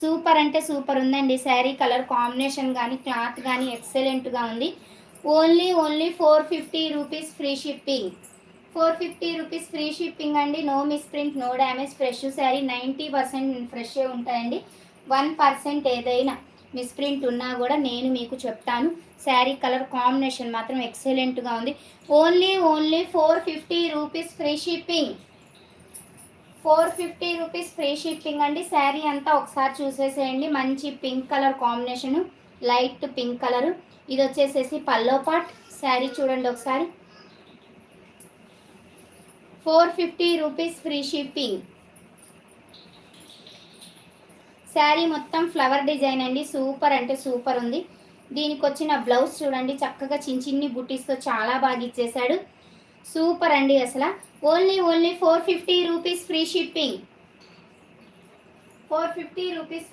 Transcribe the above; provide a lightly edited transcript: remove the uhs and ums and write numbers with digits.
Super అంటే super ఉందండి. Sari colour combination గానీ, క్లాత్ గానీ ఎక్సలెంట్‌గా ఉంది. Only 450 rupees free shipping. 450 rupees free shipping అండి. No misprint, no damage. Fresh sari 90% ఫ్రెషే ఉంటాయండి. 1% ఏదైనా మిస్‌ప్రింట్ ఉన్నా గూడా నేను మీకు చెప్తాను. శారీ కలర్ కాంబినేషన్ మాత్రం ఎక్సలెంట్‌గా ఉంది. Only 450 rupees free shipping. 450 rupees free shipping అండి. శారీ అంతా ఒకసారి చూసేసేయండి. మంచి pink colour combination, light pink colour. ఇది వచ్చేసేసి పల్లో పార్ట్. శారీ చూడండి ఒకసారి. 450 రూపీస్ ఫ్రీ షిప్పింగ్. శారీ మొత్తం ఫ్లవర్ డిజైన్ అండి. సూపర్ అంటే సూపర్ ఉంది. దీనికి వచ్చిన బ్లౌజ్ చూడండి, చక్కగా చిన్ని బుటీస్తో చాలా బాగా ఇచ్చేసాడు. సూపర్ అండి అసలు. Only 450 rupees free shipping. 450 rupees